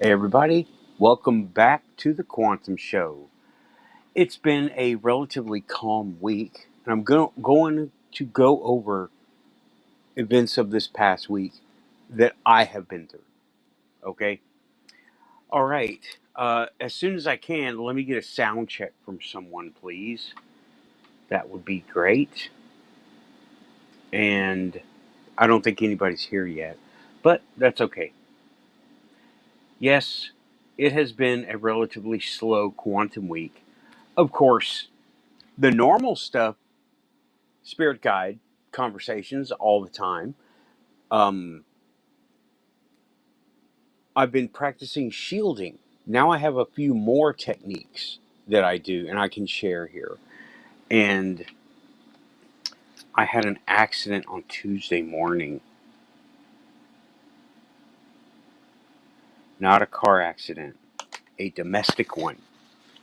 Hey everybody, welcome back to the Quantum Show. It's been a relatively calm week, and I'm going to go over events of this past week that I have been through. Okay? All right. As soon as I can, let me get a sound check from someone, please. That would be great. And I don't think anybody's here yet, but that's okay. Yes, it has been a relatively slow quantum week. Of course, the normal stuff, spirit guide conversations all the time. Um, I've been practicing shielding. Now I have a few more techniques that I do and I can share here. And I had an accident on Tuesday morning. Not a car accident, a domestic one.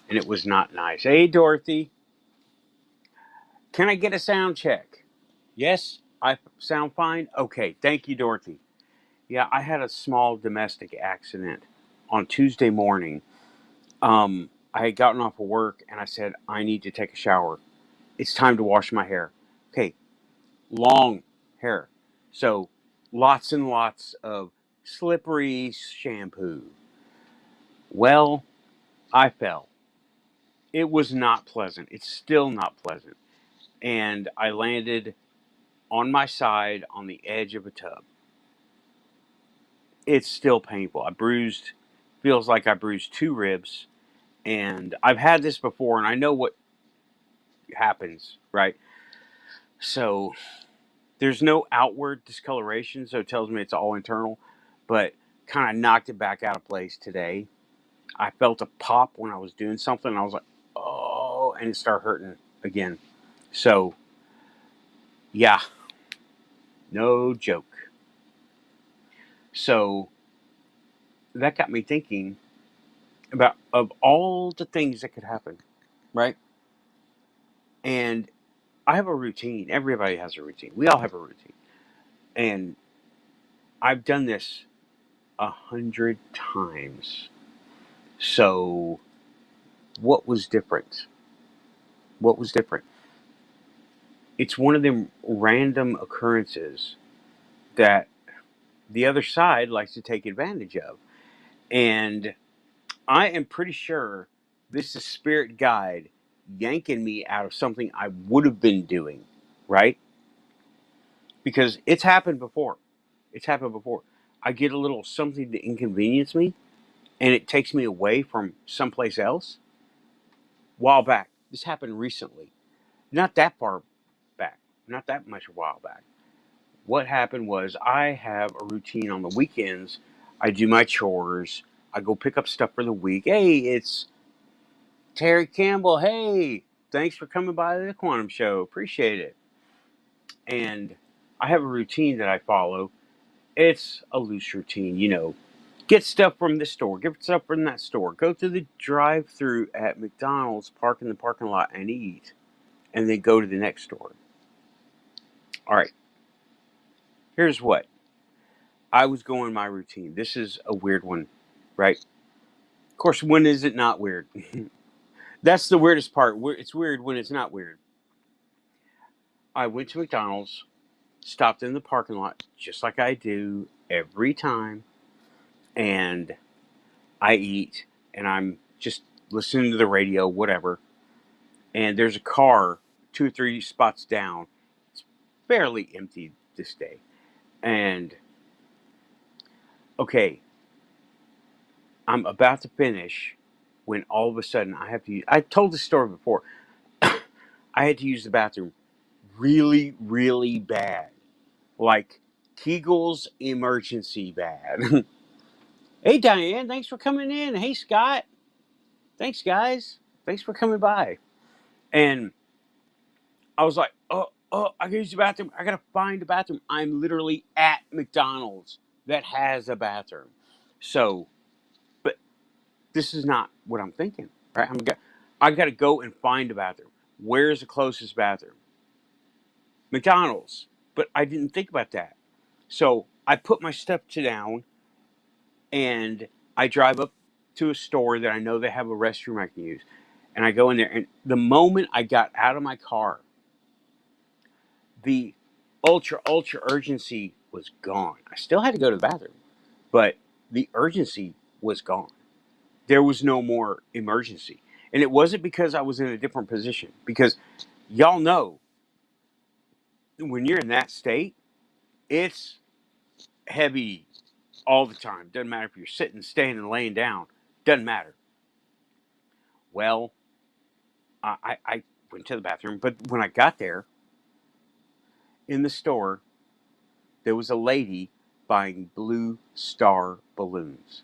And it was not nice. Hey, Dorothy, can I get a sound check? Yes, I sound fine? Okay, thank you, Dorothy. Yeah, I had a small domestic accident on Tuesday morning. I had gotten off of work and I said, I need to take a shower. It's time to wash my hair. Okay, long hair. So lots and lots of slippery shampoo. Well, I fell. It was not pleasant. It's still not pleasant. And I landed on my side on the edge of a tub. It's still painful. Feels like I bruised two ribs. And I've had this before and I know what happens, right? So there's no outward discoloration, so it tells me it's all internal, but kind of knocked it back out of place today. I felt a pop when I was doing something, and I was like, oh, and it started hurting again. So, yeah, no joke. So that got me thinking about of all the things that could happen, right? And I have a routine. Everybody has a routine. We all have a routine. And I've done this 100 times. So what was different? What was different? It's one of them random occurrences that the other side likes to take advantage of. And I am pretty sure this is spirit guide yanking me out of something I would have been doing, right? Because it's happened before. It's happened before. I get a little something to inconvenience me and it takes me away from someplace else. While back. This happened recently. Not that far back. Not that much a while back. What happened was I have a routine on the weekends. I do my chores. I go pick up stuff for the week. Hey, it's Terry Campbell. Hey, thanks for coming by the Quantum Show. Appreciate it. And I have a routine that I follow. It's a loose routine, Get stuff from this store, get stuff from that store, go to the drive through at McDonald's, park in the parking lot and eat, and then go to the next store. All right, here's what I was going my routine. This is a weird one, right? Of course, when is it not weird? That's the weirdest part. It's weird when it's not weird. I went to McDonald's, stopped in the parking lot, just like I do every time, and I eat, and I'm just listening to the radio, whatever. And there's a car 2 or 3 spots down. It's fairly empty this day. And okay, I'm about to finish when all of a sudden I have to use, I told this story before. I had to use the bathroom really, really bad. Like Kegel's emergency bad. Hey, Diane, thanks for coming in. Hey, Scott. Thanks, guys. Thanks for coming by. And I was like, I gotta use the bathroom. I gotta find a bathroom. I'm literally at McDonald's that has a bathroom. So, but this is not what I'm thinking, right? I gotta go and find a bathroom. Where's the closest bathroom? McDonald's. But I didn't think about that. So I put my stuff down and I drive up to a store that I know they have a restroom I can use. And I go in there. And the moment I got out of my car, the ultra urgency was gone. I still had to go to the bathroom, but the urgency was gone. There was no more emergency. And it wasn't because I was in a different position. Because y'all know when you're in that state, it's heavy all the time. Doesn't matter if you're sitting, standing, laying down. Doesn't matter. Well, I went to the bathroom, but when I got there in the store, there was a lady buying Blue Star balloons.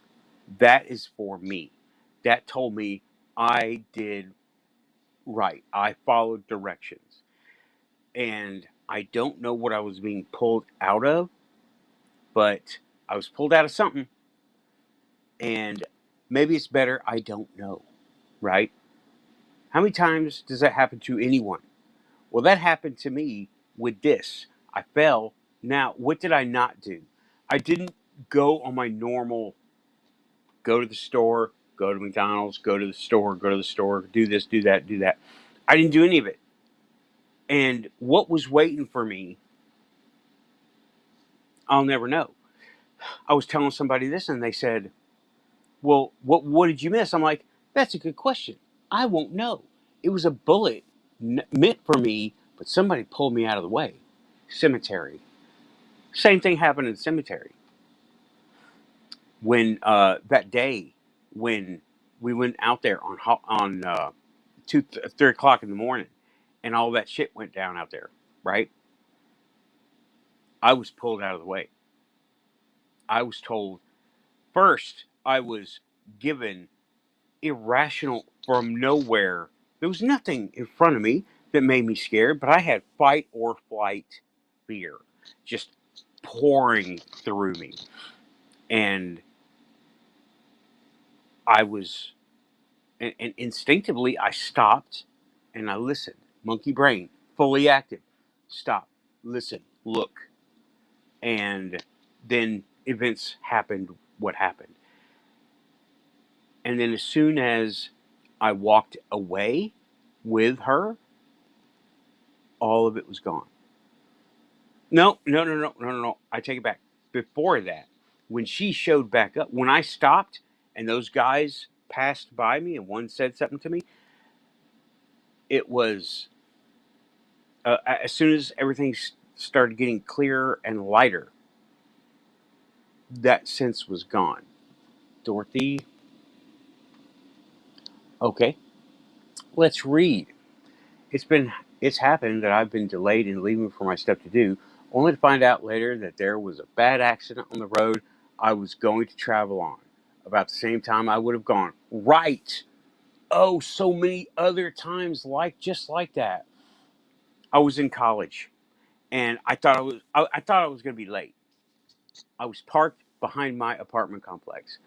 That is for me. That told me I did right. I followed directions. And I don't know what I was being pulled out of, but I was pulled out of something. And maybe it's better I don't know, right? How many times does that happen to anyone? Well, that happened to me with this. I fell. Now, what did I not do? I didn't go on my normal go to the store, go to McDonald's, go to the store, go to the store, do this, do that, do that. I didn't do any of it. And what was waiting for me, I'll never know. I was telling somebody this and they said, well, what did you miss? I'm like, that's a good question. I won't know. It was a bullet meant for me, but somebody pulled me out of the way. Cemetery. Same thing happened in the cemetery. When that day when we went out there on 3 o'clock in the morning, and all that shit went down out there, right? I was pulled out of the way. I was told first. I was given irrational from nowhere. There was nothing in front of me that made me scared, but I had fight or flight fear just pouring through me, and I was and instinctively I stopped and I listened. Monkey brain, fully active. Stop, listen, look. And then events happened what happened. And then as soon as I walked away with her, all of it was gone. No, no, no, no, no, no, no. I take it back. Before that, when she showed back up, when I stopped and those guys passed by me and one said something to me, it was as soon as everything started getting clearer and lighter, that sense was gone. Dorothy, okay, let's read. It's been it's happened that I've been delayed in leaving for my stuff to do, only to find out later that there was a bad accident on the road I was going to travel on. About the same time I would have gone. Right. Oh, so many other times just like that. I was in college and I thought I was going to be late. I was parked behind my apartment complex.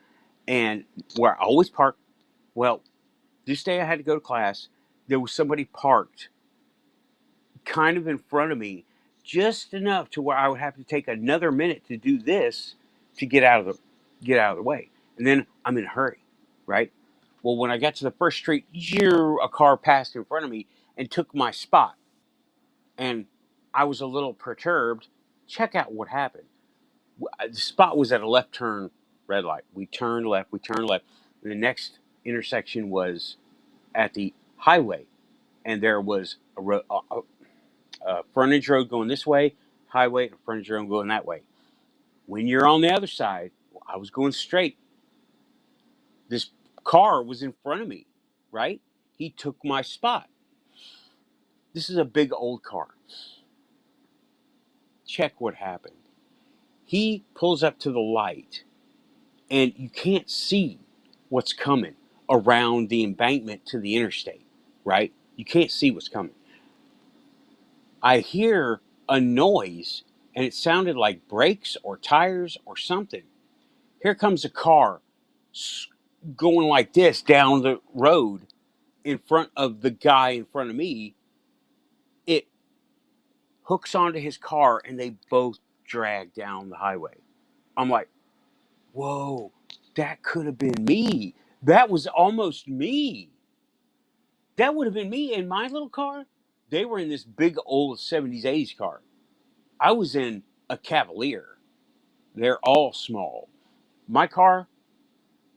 And where I always park, well, this day I had to go to class. There was somebody parked kind of in front of me, just enough to where I would have to take another minute to do this to get out of the way. And then I'm in a hurry, right? Well, when I got to the first street, a car passed in front of me and took my spot. And I was a little perturbed. Check out what happened. The spot was at a left turn red light. We turned left, we turned left. And the next intersection was at the highway. And there was a frontage road going this way, highway, and a frontage road going that way. When you're on the other side, I was going straight. This car was in front of me, right? He took my spot. This is a big old car. Check what happened. He pulls up to the light, and you can't see what's coming around the embankment to the interstate, right? You can't see what's coming. I hear a noise, and it sounded like brakes or tires or something. Here comes a car going like this down the road in front of the guy in front of me. It hooks onto his car, and they both drag down the highway. I'm like, whoa. that could have been me. That was almost me. That would have been me in my little car. They were in this big old 70s, 80s car. I was in a Cavalier. They're all small. My car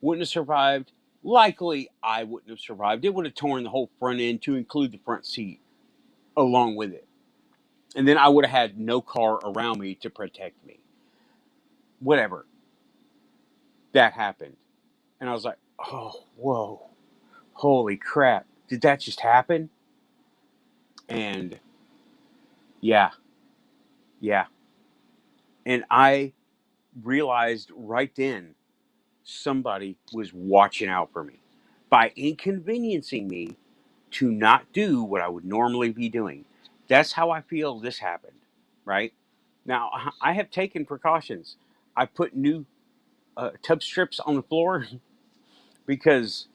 wouldn't have survived. Likely, I wouldn't have survived. It would have torn the whole front end to include the front seat along with it. And then I would have had no car around me to protect me. Whatever. That happened. And I was like, oh, whoa. Holy crap. Did that just happen? And yeah, yeah. And I realized right then somebody was watching out for me by inconveniencing me to not do what I would normally be doing. That's how I feel this happened, right? Now, I have taken precautions. I put new tub strips on the floor because,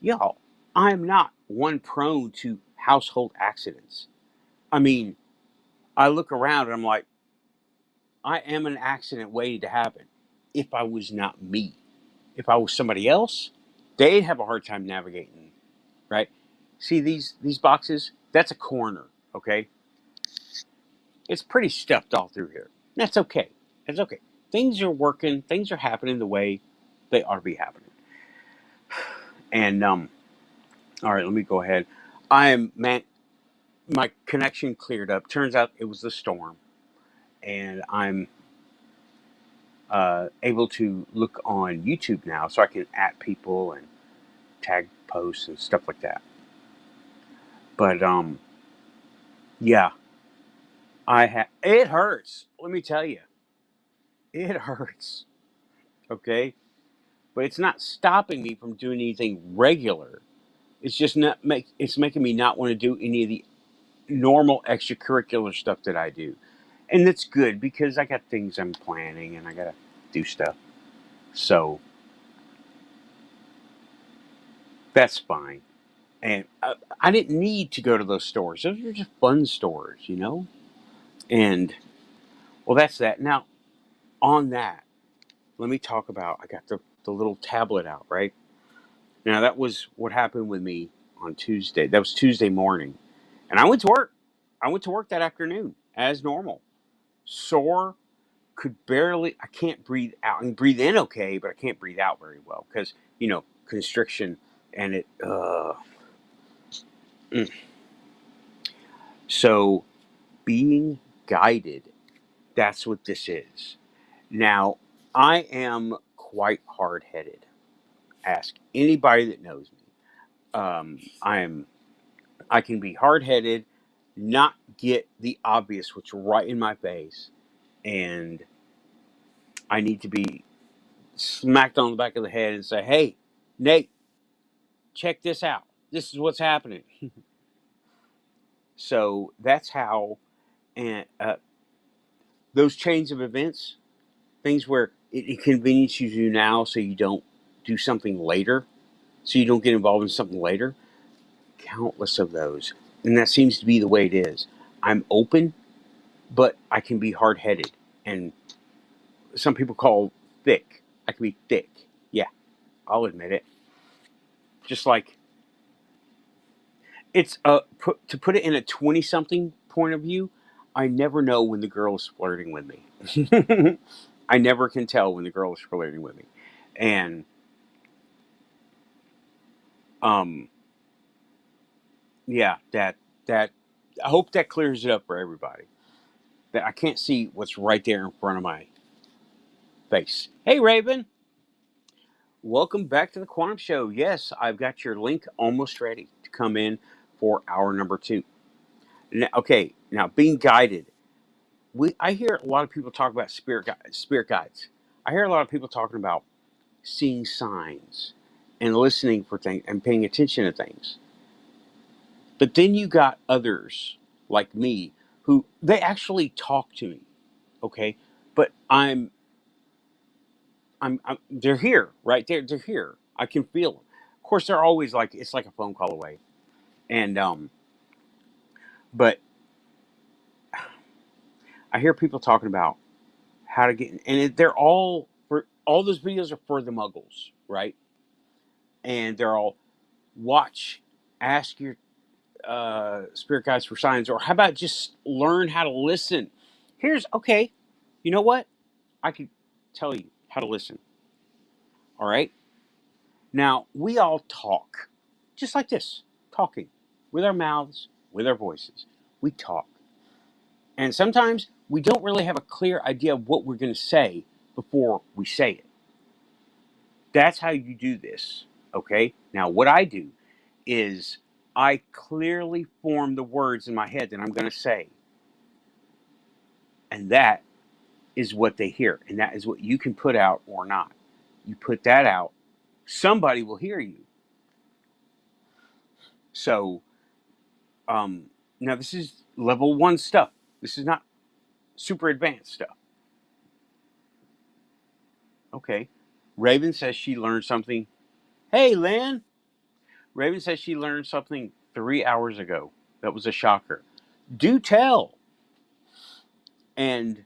y'all, I'm not one prone to household accidents. I mean, I look around and I'm like, I am an accident waiting to happen if I was not me. If I was somebody else, they'd have a hard time navigating, right? See these boxes? That's a corner, okay? It's pretty stuffed all through here. That's okay. That's okay. Things are working. Things are happening the way they ought to be happening. And all right, let me go ahead. I am man. My connection cleared up. Turns out it was the storm, and I'm able to look on YouTube now, so I can at people and tag posts and stuff like that. But yeah, it hurts. Let me tell you, it hurts. Okay, but it's not stopping me from doing anything regular. It's just not make. It's making me not want to do any of the normal extracurricular stuff that I do, and that's good because I got things I'm planning and I gotta do stuff. So that's fine. And I didn't need to go to those stores. Those are just fun stores, you know. And well, that's that. Now on that, let me talk about. I got the little tablet out, right? Now, that was what happened with me on Tuesday. That was Tuesday morning. And I went to work. I went to work that afternoon as normal. Sore, could barely, I can't breathe out. I can breathe in okay, but I can't breathe out very well because, constriction and it, mm. So being guided, that's what this is. Now, I am quite hard headed. Ask anybody that knows me. I can be hard headed, not get the obvious, what's right in my face, and I need to be smacked on the back of the head and say, "Hey, Nate, check this out. This is what's happening." So that's how, and those chains of events, things where it inconveniences you now, so you don't do something later, so you don't get involved in something later. Countless of those, and that seems to be the way it is. I'm open, but I can be hard headed, and some people call thick. I can be thick. Yeah, I'll admit it. Just like it's to put it in a 20 something point of view, I never know when the girl is flirting with me. I never can tell when the girl is flirting with me. And um yeah, that I hope that clears it up for everybody. That I can't see what's right there in front of my face. Hey Raven, welcome back to the Quantum Show. Yes, I've got your link almost ready to come in for hour number 2. Now, okay, now being guided. I hear a lot of people talk about spirit guides. I hear a lot of people talking about seeing signs and listening for things and paying attention to things. But then you got others like me who they actually talk to me, okay? But they're here, right? They're here. I can feel them. Of course, they're always like it's like a phone call away. And but I hear people talking about how to get, and they're all for. all those videos are for the muggles, right? And they're all watch, ask your spirit guides for signs, or how about just learn how to listen? Okay, you know what? I could tell you how to listen. All right. Now, we all talk just like this, talking with our mouths, with our voices. We talk. And sometimes we don't really have a clear idea of what we're going to say before we say it. That's how you do this. Okay. Now, what I do is I clearly form the words in my head that I'm going to say. And that is what they hear. And that is what you can put out or not. You put that out, somebody will hear you. So, now this is level 1 stuff. This is not super advanced stuff. Okay. Raven says she learned something. Hey, Lynn. Raven says she learned something 3 hours ago. That was a shocker. Do tell. And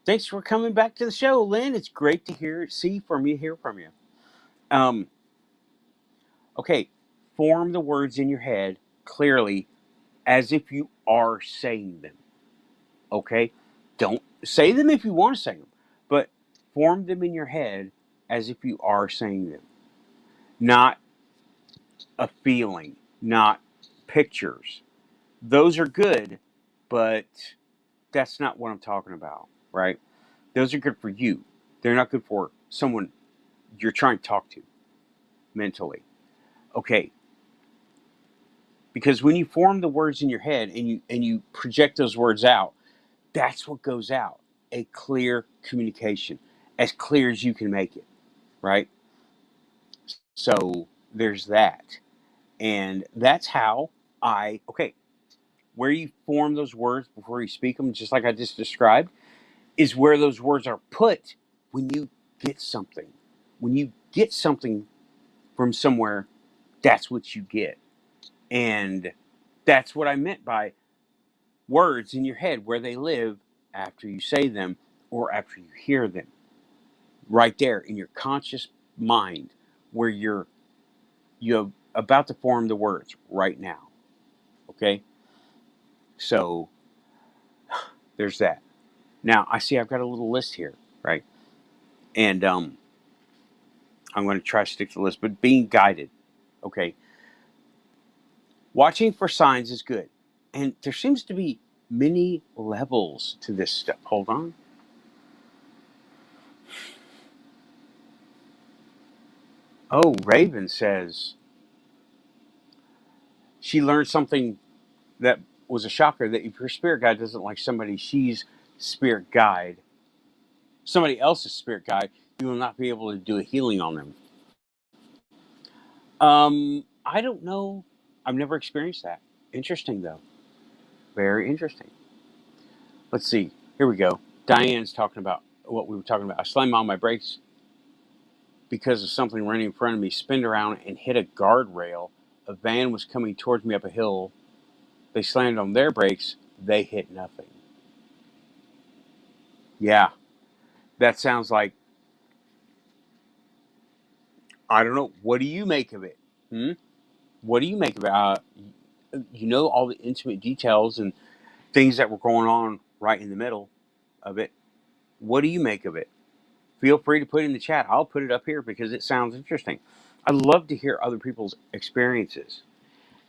thanks for coming back to the show, Lynn. It's great to hear from you. Okay. Form the words in your head clearly as if you are saying them. Okay? Don't say them if you want to say them, but form them in your head as if you are saying them. Not a feeling, not pictures. Those are good, but that's not what I'm talking about, right? Those are good for you. They're not good for someone you're trying to talk to mentally. Okay. Because when you form the words in your head and you project those words out, that's what goes out. A clear communication, as clear as you can make it, right? So there's that. And that's how where you form those words before you speak them, just like I just described, is where those words are put when you get something. When you get something from somewhere, that's what you get. And that's what I meant by words in your head, where they live after you say them or after you hear them. Right there in your conscious mind, where you're about to form the words right now. Okay? So there's that. Now I see I've got a little list here, right? And I'm going to try to stick to the list, but being guided. Okay. Watching for signs is good. And there seems to be many levels to this stuff. Hold on. Oh, Raven says she learned something that was a shocker, that if your spirit guide doesn't like she's spirit guide, somebody else's spirit guide, you will not be able to do a healing on them. I don't know. I've never experienced that. Interesting though. Very interesting. Let's see. Here we go. Diane's talking about what we were talking about. I slammed on my brakes because of something running in front of me, spinned around and hit a guardrail. A van was coming towards me up a hill. They slammed on their brakes. They hit nothing. Yeah, that sounds like, I don't know. What do you make of it? What do you make of it? You know all the intimate details and things that were going on right in the middle of it. What do you make of it? Feel free to put it in the chat. I'll put it up here because it sounds interesting. I love to hear other people's experiences.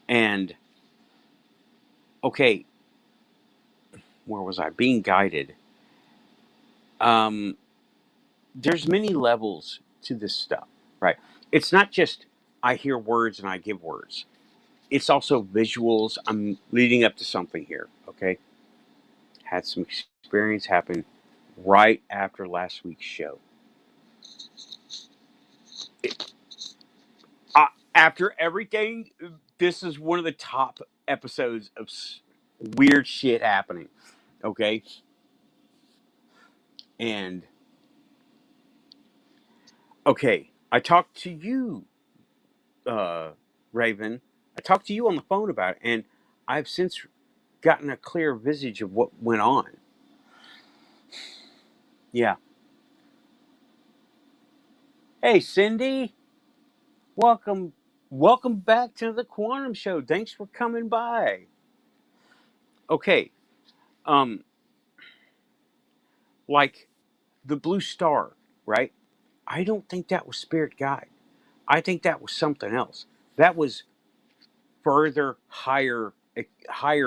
And, okay, where was I? Being guided. There's many levels to this stuff, right? It's not just I hear words and I give words. It's also visuals. I'm leading up to something here, okay? Had some experience happen right after last week's show. After everything, this is one of the top episodes of weird shit happening, okay? And, okay, I talked to you, Raven. I talked to you on the phone about it, and I've since gotten a clear visage of what went on. Yeah. Hey, Cindy, welcome, welcome back to the Quantum Show. Thanks for coming by. Okay, um, like the blue star, right? I don't think that was spirit guide. I think that was something else. That was further higher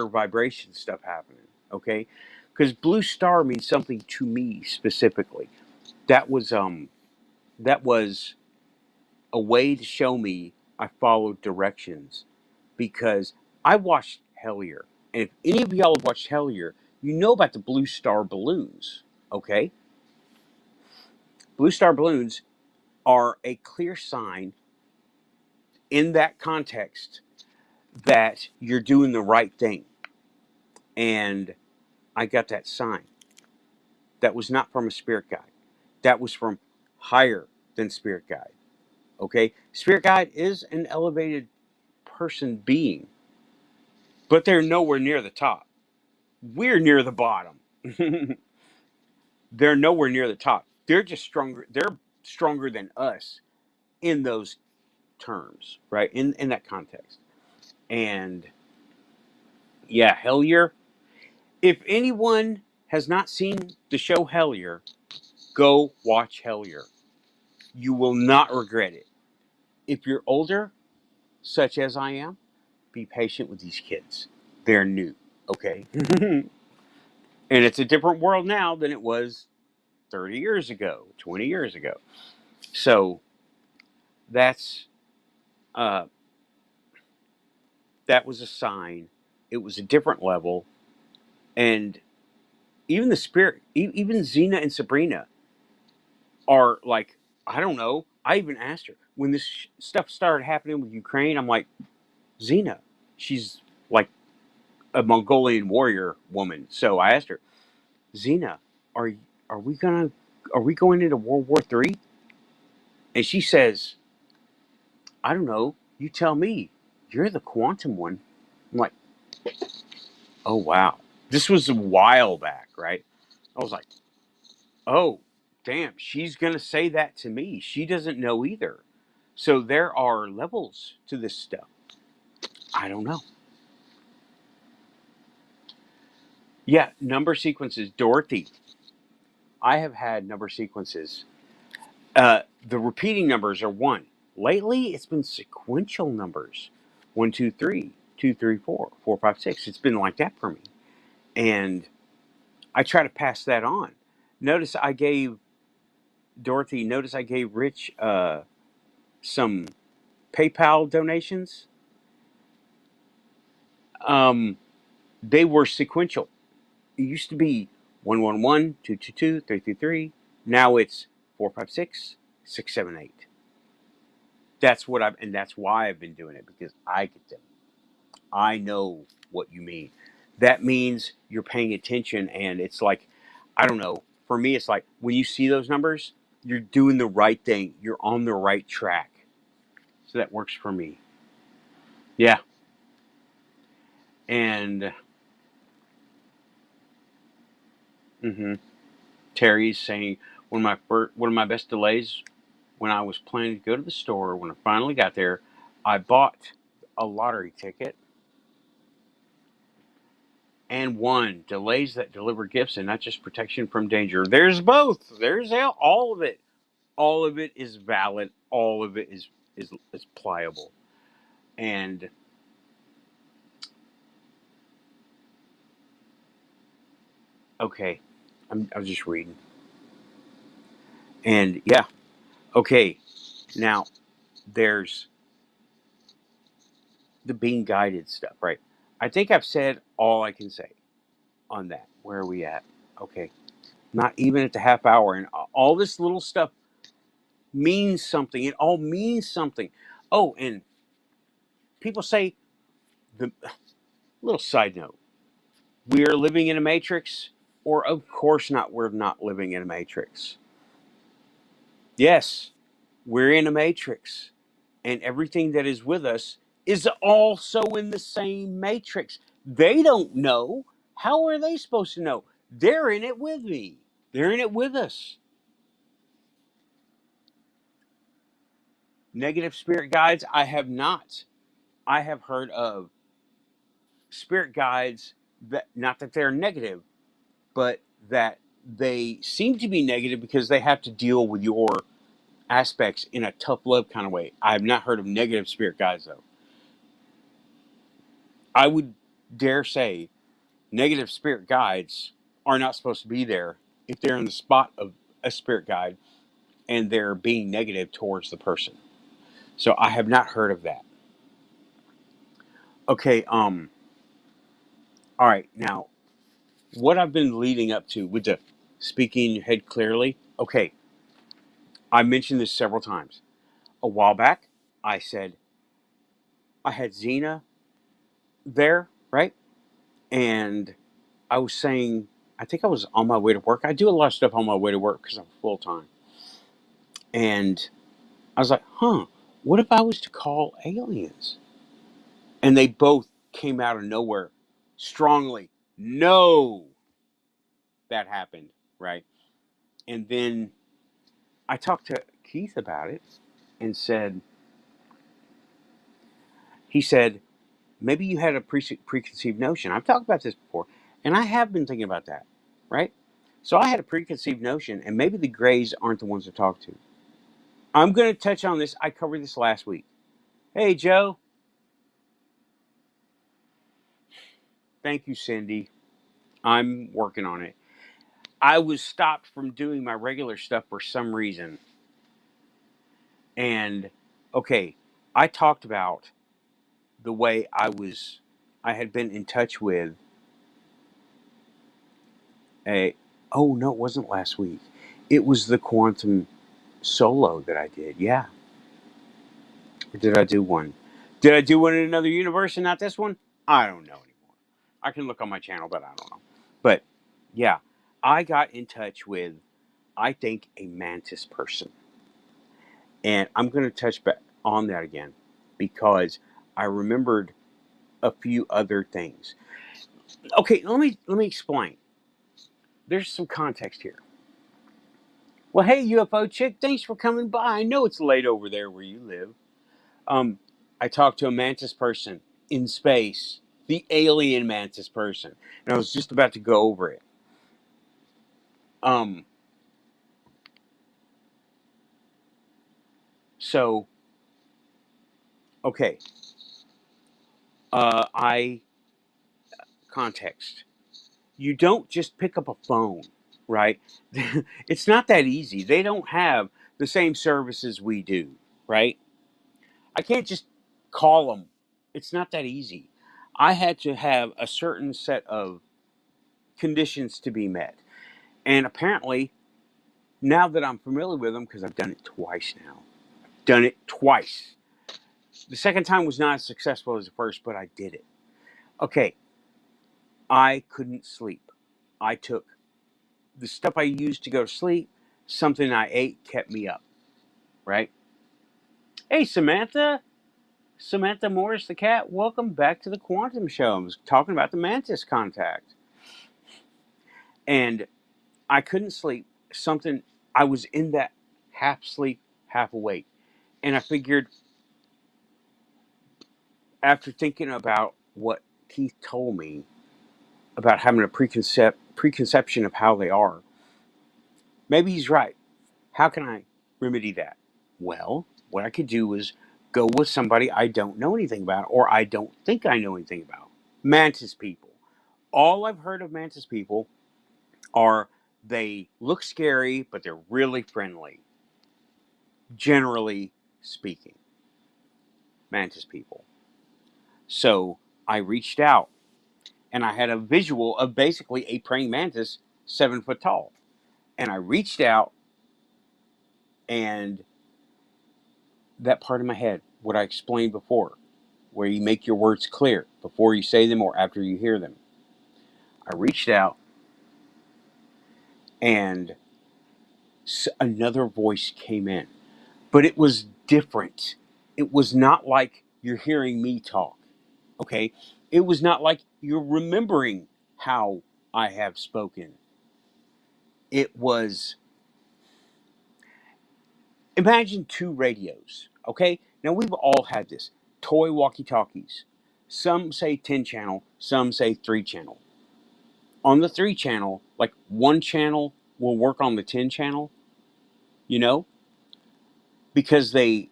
vibration stuff happening. Okay, because blue star means something to me specifically. That was that was a way to show me I followed directions because I watched Hellier. And if any of y'all have watched Hellier, you know about the blue star balloons. Okay, blue star balloons are a clear sign in that context that you're doing the right thing. And I got that sign. That was not from a spirit guide. That was from higher than spirit guide. Okay? Spirit guide is an elevated person being, but they're nowhere near the top. We're near the bottom. They're nowhere near the top. They're just stronger. They're stronger than us in those terms, right? In that context. And yeah, Hellier. If anyone has not seen the show Hellier, go watch Hellier. You will not regret it. If you're older, such as I am, be patient with these kids. They're new, okay? And it's a different world now than it was 30 years ago, 20 years ago. So that's uh, that was a sign. It was a different level, and even the spirit, even Xena and Sabrina are like, I don't know. I even asked her when this stuff started happening with Ukraine. I'm like, Xena, she's like a Mongolian warrior woman. So I asked her, Xena, are are we gonna are we going into World War III? And she says, I don't know. You tell me. You're the quantum one. I'm like, oh wow. This was a while back, right? I was like, oh damn, she's gonna say that to me. She doesn't know either. So there are levels to this stuff. I don't know. Yeah, number sequences. Dorothy, I have had number sequences. The repeating numbers are one. Lately, it's been sequential numbers: 1, 2, 3, 2, 3, 4, 4, 5, 6. It's been like that for me, and I try to pass that on. Notice I gave Dorothy. Notice I gave Rich some PayPal donations. Um, they were sequential. It used to be 111, 222, 333. Now it's 456, 678. And that's why I've been doing it because I get them. I know what you mean. That means you're paying attention, and it's like, I don't know. For me, it's like when you see those numbers, you're doing the right thing. You're on the right track. So that works for me. Yeah. And hmm Terry's saying one of my best delays when I was planning to go to the store. When I finally got there, I bought a lottery ticket and won. Delays that deliver gifts and not just protection from danger. There's both. There's all of it. All of it is valid. All of it is pliable. And okay, I was just reading. And yeah, okay. Now there's the being guided stuff, right? I think I've said all I can say on that. Where are we at? Okay, not even at the half hour, and all this little stuff means something. It all means something. Oh, and people say the little side note: we are living in a matrix, or of course not. We're not living in a matrix. Yes, we're in a matrix, and everything that is with us is also in the same matrix. They don't know. How are they supposed to know? They're in it with me. They're in it with us. Negative spirit guides, I have not. I have heard of spirit guides that, not that they're negative, but that they seem to be negative because they have to deal with your aspects in a tough love kind of way. I have not heard of negative spirit guides though. I would dare say negative spirit guides are not supposed to be there if they're in the spot of a spirit guide and they're being negative towards the person. So I have not heard of that. Okay, all right, now what I've been leading up to with the speaking your head clearly. Okay, I mentioned this several times. A while back, I said I had Xena there, right? And I was saying, I think I was on my way to work. I do a lot of stuff on my way to work because I'm full time. And I was like, what if I was to call aliens? And they both came out of nowhere strongly. No, that happened, right? And then I talked to Keith about it and he said, maybe you had a preconceived notion. I've talked about this before, and I have been thinking about that, right? So I had a preconceived notion, and maybe the Greys aren't the ones to talk to. I'm going to touch on this. I covered this last week. Hey, Joe. Thank you, Cindy. I'm working on it. I was stopped from doing my regular stuff for some reason. And, okay, I talked about the way I had been in touch with oh, no, it wasn't last week. It was the quantum solo that I did. Yeah. Or did I do one? Did I do one in another universe and not this one? I don't know anymore. I can look on my channel, but I don't know. But yeah, I got in touch with, I think, a mantis person. And I'm going to touch back on that again because I remembered a few other things. Okay, let me explain. There's some context here. Well, hey, UFO chick, thanks for coming by. I know it's late over there where you live. Um, I talked to a mantis person in space, the alien mantis person, and I was just about to go over it. Um, so okay, I context. You don't just pick up a phone, right? It's not that easy. They don't have the same services we do, right? I can't just call them. It's not that easy. I had to have a certain set of conditions to be met. And apparently, now that I'm familiar with them, because I've done it twice now, done it twice. The second time was not as successful as the first, but I did it. Okay, I couldn't sleep. I took the stuff I used to go to sleep, something I ate kept me up, right? Hey, Samantha. Samantha Morris, the cat. Welcome back to the Quantum Show. I was talking about the mantis contact. And I couldn't sleep. Something, I was in that half sleep, half awake. And I figured, after thinking about what Keith told me about having a preconception of how they are, maybe he's right. How can I remedy that? Well, what I could do is go with somebody I don't know anything about or I don't think I know anything about. Mantis people. All I've heard of mantis people are they look scary, but they're really friendly, generally speaking. Mantis people. So I reached out and I had a visual of basically a praying mantis 7 foot tall. And I reached out, and that part of my head, what I explained before, where you make your words clear before you say them or after you hear them. I reached out, and another voice came in, but it was different. It was not like you're hearing me talk, okay? It was not like you're remembering how I have spoken. It was, imagine two radios, Okay? Now, we've all had this. Toy walkie-talkies. Some say 10 channel, some say 3 channel. On the 3 channel, like one channel will work on the 10 channel, you know, because they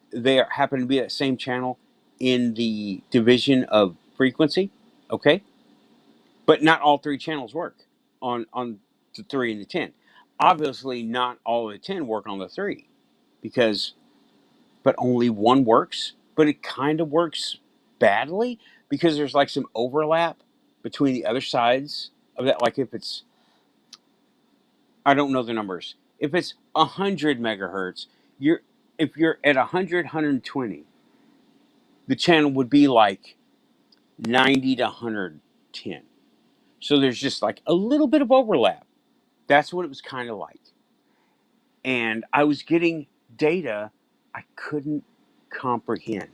happen to be that same channel in the division of frequency, okay? But not all 3 channels work on the 3 and the 10. Obviously, not all of the 10 work on the 3 because, but only one works, but it kind of works badly because there's like some overlap between the other sides of that. Like if it's, I don't know the numbers. If it's 100 megahertz, you're if you're at 100, the channel would be like 90 to 110. So there's just like a little bit of overlap. That's what it was kind of like. And I was getting data I couldn't comprehend.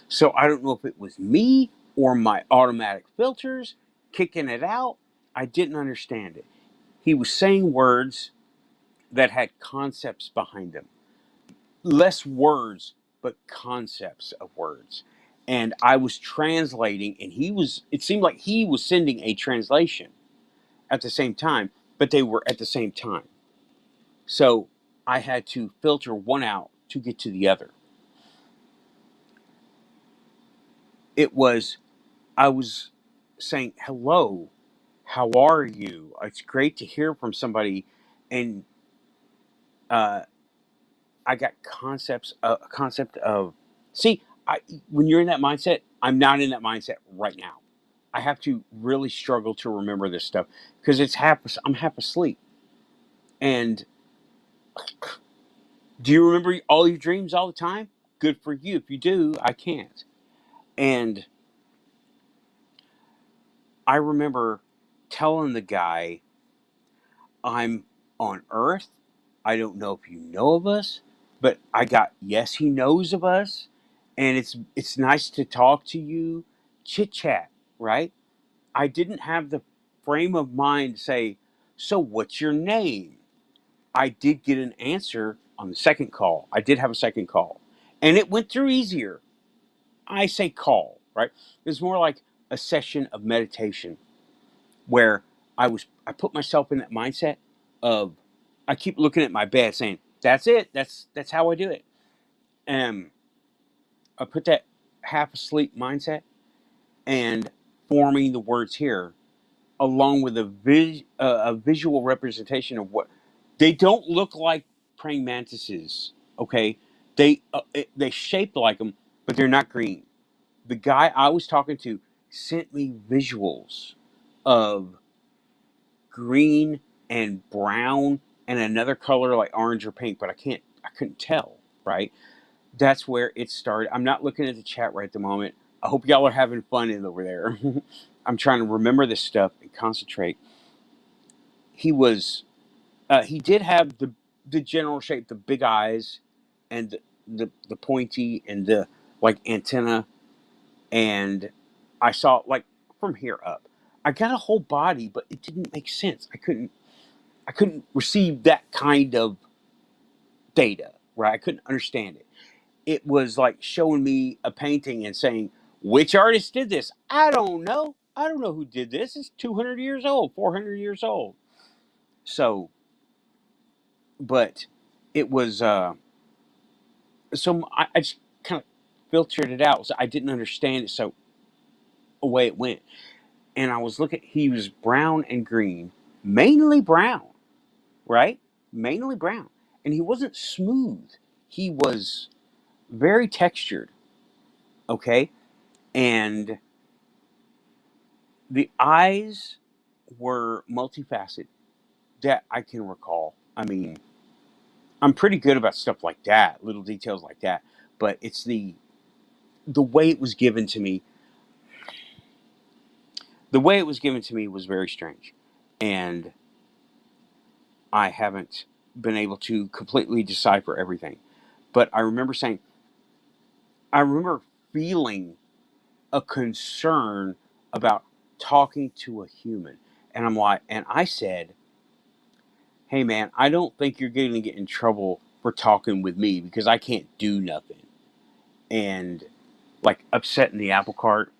So I don't know if it was me or my automatic filters kicking it out. I didn't understand it. He was saying words that had concepts behind them. Less words, but concepts of words. And I was translating, and it seemed like he was sending a translation at the same time, but they were at the same time. So I had to filter one out to get to the other. I was saying, hello, how are you? It's great to hear from somebody. And uh, I got a concept of, see, when you're in that mindset, I'm not in that mindset right now. I have to really struggle to remember this stuff because I'm half asleep. And do you remember all your dreams all the time? Good for you. If you do, I can't. And I remember telling the guy, I'm on Earth. I don't know if you know of us, but yes, he knows of us. And it's nice to talk to you, chit chat, right? I didn't have the frame of mind to say, so what's your name? I did get an answer on the second call. I did have a second call. And it went through easier. I say call, right? It was more like a session of meditation where I put myself in that mindset of I keep looking at my bed saying, that's it. That's how I do it. And I put that half asleep mindset and forming the words here along with a visual representation of what they don't look like praying mantises. Okay, they shaped like them, but they're not green. The guy I was talking to sent me visuals of green and brown and another color like orange or pink, but I couldn't tell, right? That's where it started. I'm not looking at the chat right at the moment. I hope y'all are having fun in over there. I'm trying to remember this stuff and concentrate. He was he did have the general shape, the big eyes and the pointy and the like antenna, and I saw like from here up. I got a whole body, but it didn't make sense. I couldn't receive that kind of data, right? I couldn't understand it. It was like showing me a painting and saying, which artist did this? I don't know. I don't know who did this. It's 200 years old, 400 years old. So, but it was, I just kind of filtered it out. So I didn't understand it. So away it went. And I was looking, he was brown and green, mainly brown, right? Mainly brown. And he wasn't smooth. He was very textured, okay? And the eyes were multifaceted that I can recall. I mean, I'm pretty good about stuff like that, little details like that, but it's the way it was given to me. The way it was given to me was very strange, and I haven't been able to completely decipher everything. But I remember feeling a concern about talking to a human, and I said, hey man, I don't think you're going to get in trouble for talking with me because I can't do nothing. and like upsetting the apple cart,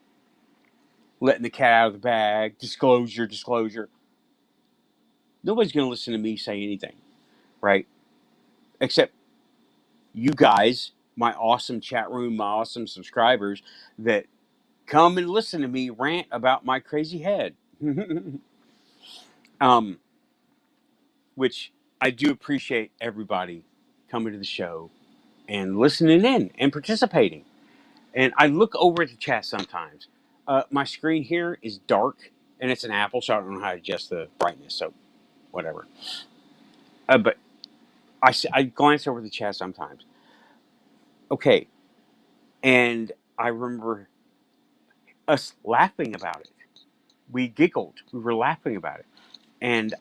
letting the cat out of the bag, disclosure, disclosure. Nobody's going to listen to me say anything, right? Except you guys, my awesome chat room, my awesome subscribers that come and listen to me rant about my crazy head. um, which I do appreciate everybody coming to the show and listening in and participating. And I look over at the chat sometimes. My screen here is dark and it's an Apple, so I don't know how to adjust the brightness. So whatever. But I glance over the chat sometimes. Okay, and I remember us laughing about it. We giggled. We were laughing about it, and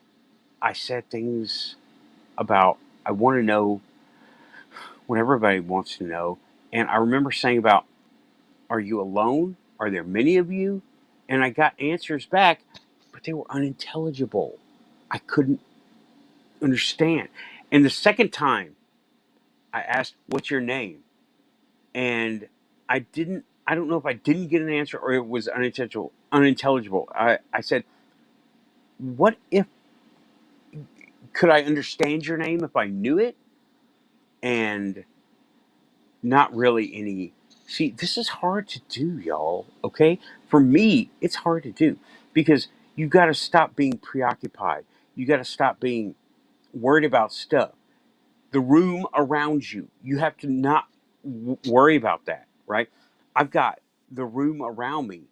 I said things about I want to know what everybody wants to know. And I remember saying about, are you alone? Are there many of you? And I got answers back, but they were unintelligible. I couldn't understand. And the second time I asked, what's your name? And I don't know if I didn't get an answer or it was unintelligible. I said, what if, could I understand your name if I knew it? And not really any. See, this is hard to do, y'all. Okay, for me, it's hard to do because you got to stop being preoccupied. You got to stop being worried about stuff. The room around you, you have to not worry about that, right? I've got the room around me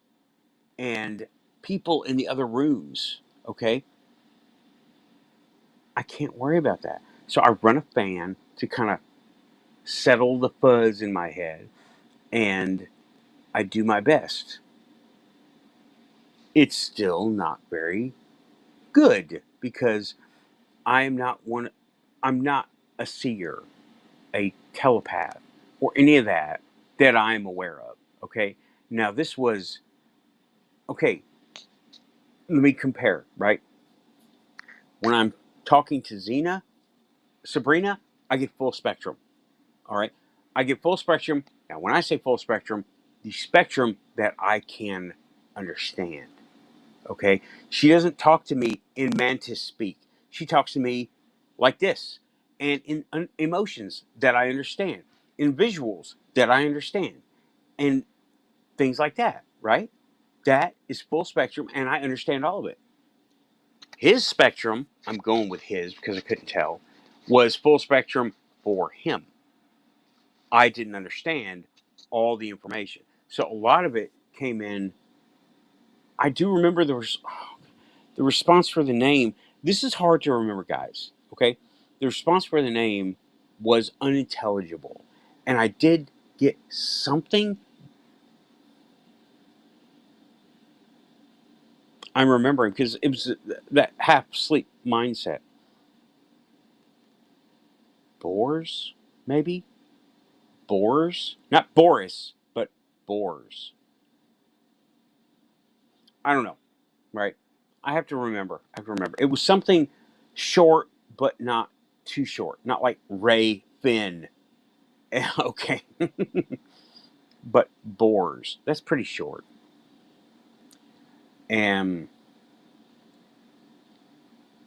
and people in the other rooms. Okay, I can't worry about that. So I run a fan to kind of settle the fuzz in my head, and I do my best. It's still not very good because I am not one. I'm not a seer, a telepath, or any of that that I am aware of. Okay. Now this was okay. Let me compare. Right when I'm talking to Sabrina, I get full spectrum. All right, I get full spectrum. Now when I say full spectrum, the spectrum that I can understand. Okay, she doesn't talk to me in mantis speak. She talks to me like this, and in emotions that I understand, in visuals that I understand, and things like that. Right? That is full spectrum, and I understand all of it. His spectrum, I'm going with his because I couldn't tell, was full spectrum for him. I didn't understand all the information, so a lot of it came in. I do remember there was the response for the name. This is hard to remember, guys. Okay, the response for the name was unintelligible, and I did get something. I'm remembering because it was that half sleep mindset. Boars, maybe boars, not Boris, but boars. I don't know. Right? I have to remember. I have to remember. It was something short, but not too short. Not like Ray Finn. Okay. But boars. That's pretty short. And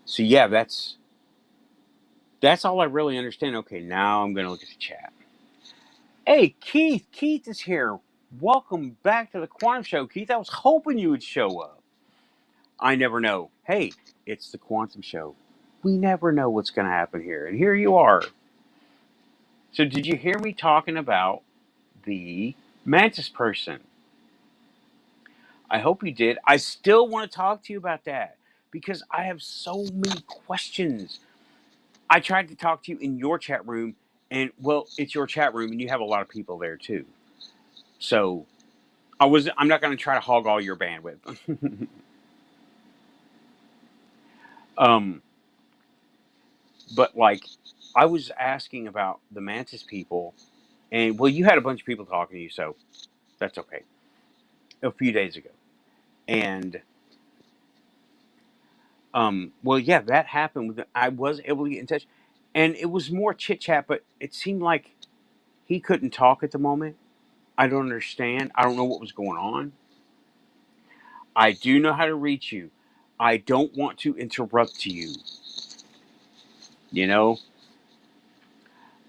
so yeah, that's all I really understand. Okay, now I'm gonna look at the chat. Hey, Keith. Keith is here. Welcome back to the Quantum Show, Keith. I was hoping you would show up. I never know. Hey, it's the Quantum Show. We never know what's gonna happen here, and here you are. So did you hear me talking about the mantis person? I hope you did. I still want to talk to you about that because I have so many questions. I tried to talk to you in your chat room, and well, it's your chat room, and you have a lot of people there too. So I'm not going to try to hog all your bandwidth. um, but like, I was asking about the mantis people, and well, you had a bunch of people talking to you, so that's okay. A few days ago, and well, yeah, that happened. I was able to get in touch, and it was more chit chat, but it seemed like he couldn't talk at the moment. I don't understand. I don't know what was going on. I do know how to reach you. I don't want to interrupt you. You know,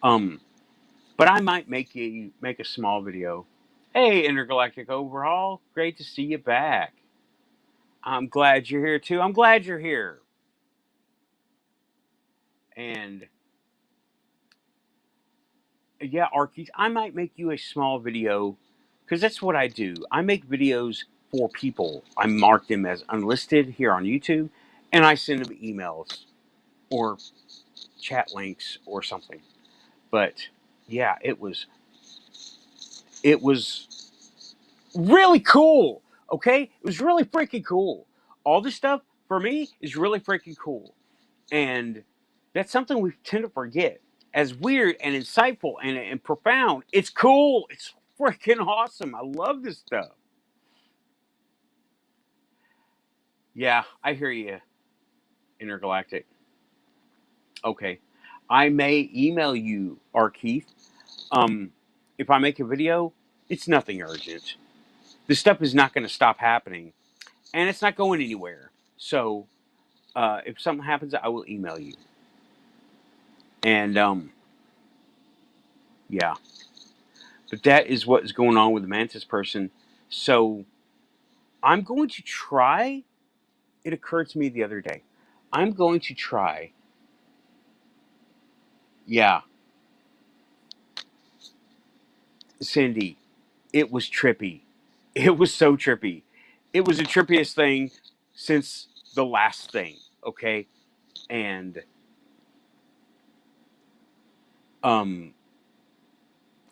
um, but I might make a small video. Hey, Intergalactic Overhaul, great to see you back. I'm glad you're here too. I'm glad you're here. And yeah, Arkies, I might make you a small video because that's what I do. I make videos for people. I mark them as unlisted here on YouTube, and I send them emails or chat links or something. But yeah, it was really cool. Okay, it was really freaking cool. All this stuff for me is really freaking cool, and that's something we tend to forget. As weird and insightful and profound, it's cool. It's freaking awesome. I love this stuff. Yeah, I hear you, Intergalactic. Okay, I may email you, R. Keith. Um, if I make a video, it's nothing urgent. This stuff is not going to stop happening, and it's not going anywhere. So, if something happens, I will email you. And yeah, but that is what is going on with the Mantis person. So, I'm going to try. It occurred to me the other day. I'm going to try. Yeah, Cindy, it was trippy. It was so trippy. It was the trippiest thing since the last thing. Okay, and um,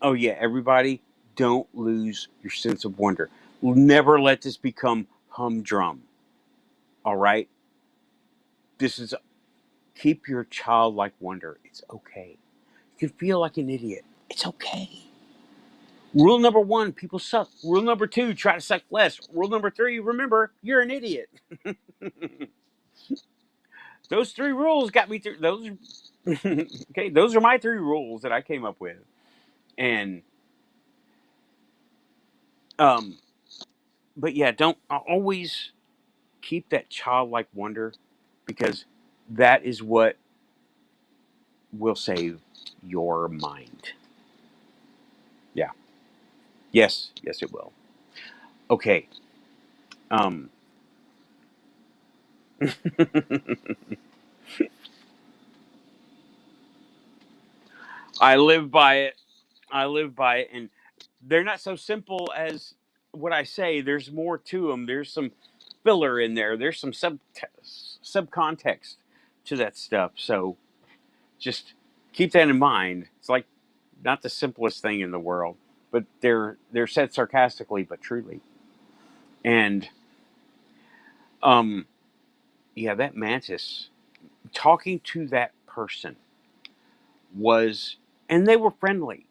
oh yeah, everybody, don't lose your sense of wonder. Never let this become humdrum. All right, this is keep your childlike wonder. It's okay. You can feel like an idiot. It's okay. Rule number one, people suck. Rule number two, try to suck less. Rule number three, remember, you're an idiot. Those three rules got me through those. Okay, those are my three rules that I came up with. And um but yeah, don't always keep that childlike wonder because that is what will save your mind. Yeah. Yes, yes it will. Okay. Um I live by it. I live by it, and they're not so simple as what I say. There's more to them. There's some filler in there. There's some subcontext to that stuff. So just keep that in mind. It's like not the simplest thing in the world, but they're said sarcastically but truly. And um, yeah, that mantis talking to that person was, and they were friendly.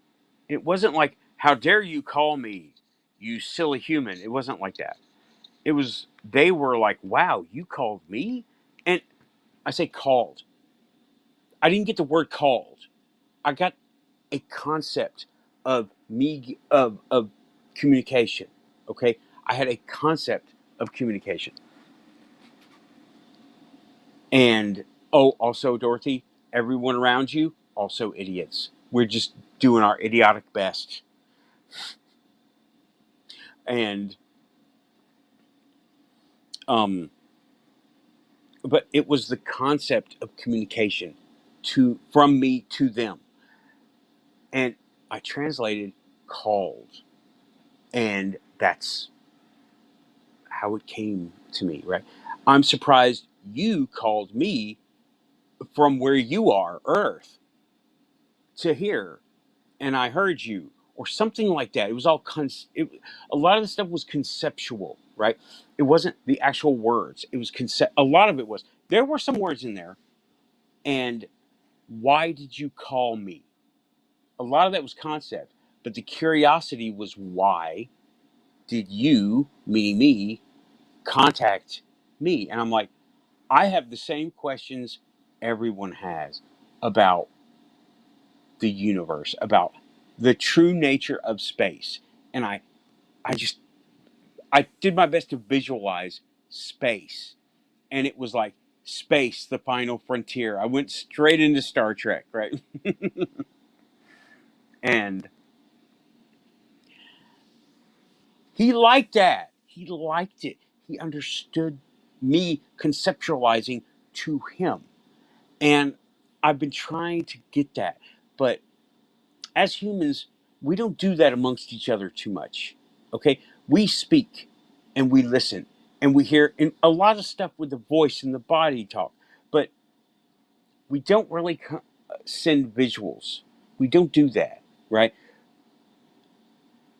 It wasn't like, "How dare you call me, you silly human?" It wasn't like that. It was they were like, "Wow, you called me?" And I say called. I didn't get the word called. I got a concept of of communication. Okay, I had a concept of communication, and oh, also Dorothy, everyone around you also idiots. We're just doing our idiotic best, and um, but it was the concept of communication to from me to them, and I translated called, and that's how it came to me. Right? I'm surprised you called me from where you are, Earth, to here, and I heard you, or something like that. It was all a lot of the stuff was conceptual, right? It wasn't the actual words. It was concept. A lot of it was. There were some words in there, and why did you call me? A lot of that was concept, but the curiosity was why did you, meaning me, contact me? And I'm like, I have the same questions everyone has about the universe, about the true nature of space. And I did my best to visualize space. And it was like space, the final frontier. I went straight into Star Trek, right? And he liked that. He liked it. He understood me conceptualizing to him. And I've been trying to get that. But as humans, we don't do that amongst each other too much. Okay? We speak and we listen and we hear and a lot of stuff with the voice and the body talk. But we don't really send visuals. We don't do that, right?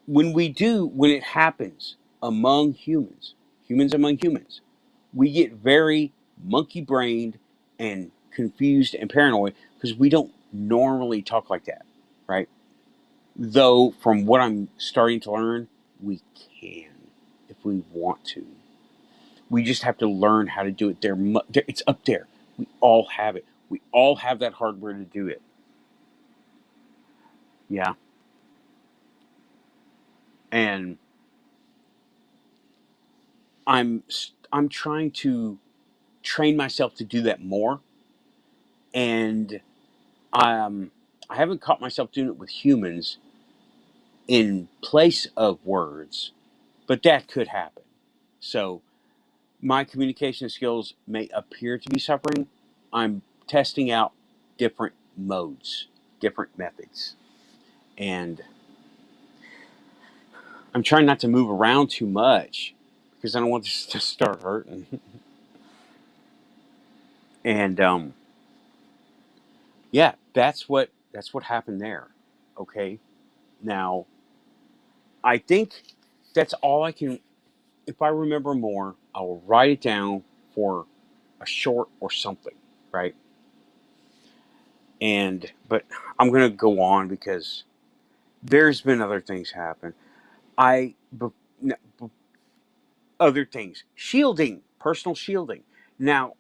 When we do, when it happens among humans, humans among humans, we get very monkey brained and confused and paranoid because we don't normally talk like that, right? Though, from what I'm starting to learn, we can if we want to. We just have to learn how to do it. It's up there. We all have it. We all have that hardware to do it. Yeah. And I'm I'm trying to train myself to do that more, and um, I haven't caught myself doing it with humans in place of words, but that could happen. So my communication skills may appear to be suffering. I'm testing out different modes, different methods, and I'm trying not to move around too much because I don't want this to start hurting. And yeah, that's what happened there. Okay, now I think that's all I can. If I remember more, I will write it down for a short or something, right? And but I'm gonna go on because there's been other things happen. I b- Other things, shielding, personal shielding. Now